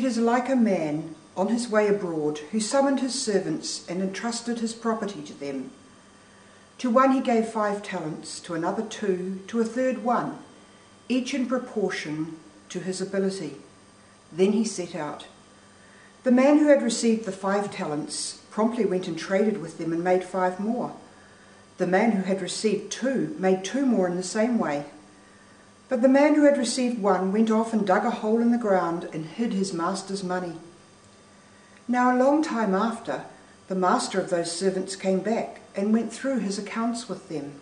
is like a man on his way abroad who summoned his servants and entrusted his property to them. To one he gave 5 talents, to another 2, to a third 1, each in proportion to his ability. Then he set out. The man who had received the 5 talents promptly went and traded with them and made 5 more. The man who had received 2 made 2 more in the same way. But the man who had received 1 went off and dug a hole in the ground and hid his master's money. Now a long time after, the master of those servants came back and went through his accounts with them.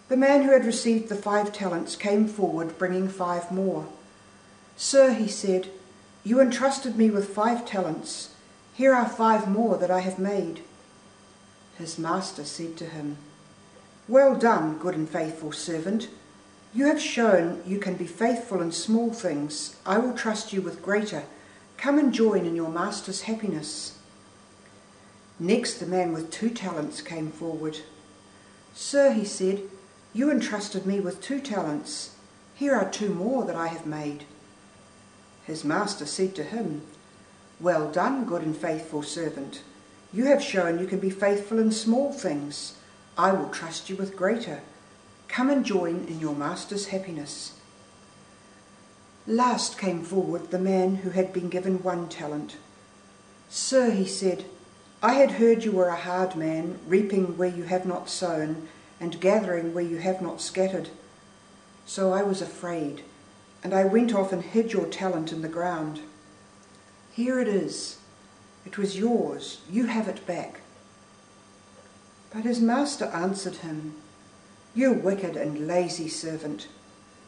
The man who had received the 5 talents came forward, bringing 5 more. "Sir," he said, "you entrusted me with 5 talents. Here are 5 more that I have made." His master said to him, "Well done, good and faithful servant. You have shown you can be faithful in small things. I will trust you with greater. Come and join in your master's happiness." Next, the man with 2 talents came forward. "Sir," he said, "you entrusted me with 2 talents. Here are 2 more that I have made." His master said to him, "Well done, good and faithful servant. You have shown you can be faithful in small things. I will trust you with greater. Come and join in your master's happiness." Last came forward the man who had been given 1 talent. "Sir," he said, "I had heard you were a hard man, reaping where you have not sown, and gathering where you have not scattered. So I was afraid, and I went off and hid your talent in the ground. Here it is. It was yours. You have it back." But his master answered him, "You wicked and lazy servant.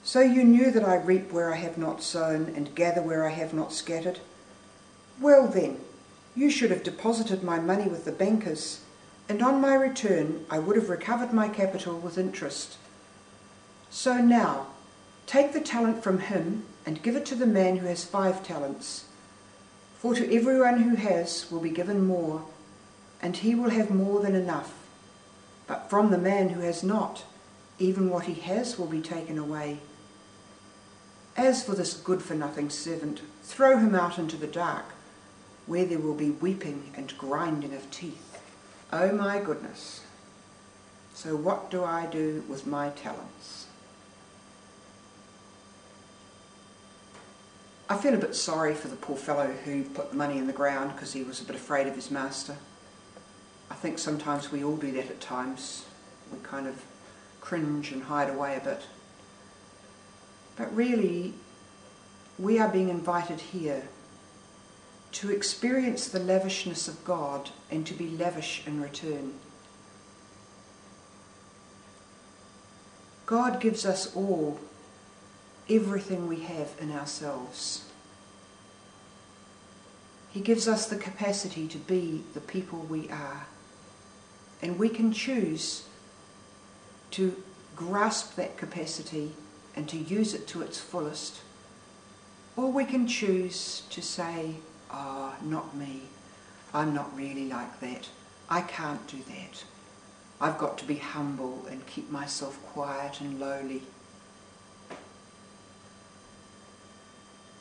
So you knew that I reap where I have not sown and gather where I have not scattered? Well then, you should have deposited my money with the bankers, and on my return I would have recovered my capital with interest. So now, take the talent from him and give it to the man who has 5 talents. For to everyone who has will be given more, and he will have more than enough. But from the man who has not, even what he has will be taken away. As for this good-for-nothing servant, throw him out into the dark, where there will be weeping and grinding of teeth." Oh my goodness. So what do I do with my talents? I feel a bit sorry for the poor fellow who put the money in the ground because he was a bit afraid of his master. I think sometimes we all do that at times. We kind of cringe and hide away a bit. But really, we are being invited here to experience the lavishness of God and to be lavish in return. God gives us all everything we have in ourselves. He gives us the capacity to be the people we are. And we can choose to grasp that capacity and to use it to its fullest. Or we can choose to say, "Ah, not me. I'm not really like that. I can't do that. I've got to be humble and keep myself quiet and lowly."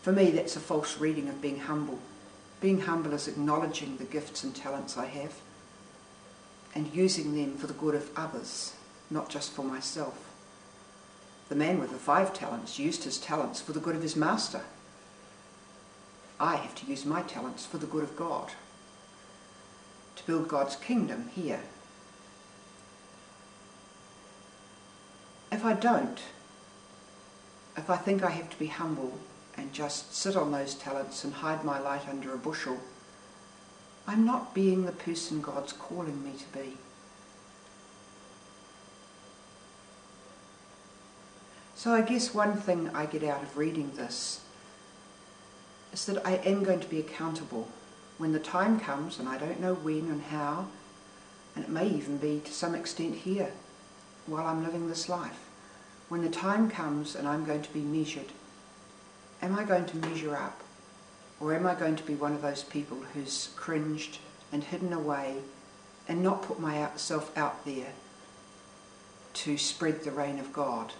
For me, that's a false reading of being humble. Being humble is acknowledging the gifts and talents I have and using them for the good of others, not just for myself. The man with the 5 talents used his talents for the good of his master. I have to use my talents for the good of God, to build God's kingdom here. If I don't, if I think I have to be humble and just sit on those talents and hide my light under a bushel, I'm not being the person God's calling me to be. So I guess one thing I get out of reading this is that I am going to be accountable when the time comes, and I don't know when and how, and it may even be to some extent here while I'm living this life. When the time comes and I'm going to be measured, am I going to measure up? Or am I going to be one of those people who's cringed and hidden away and not put myself out there to spread the reign of God?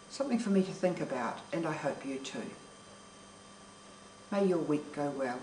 Something for me to think about, and I hope you too. May your week go well.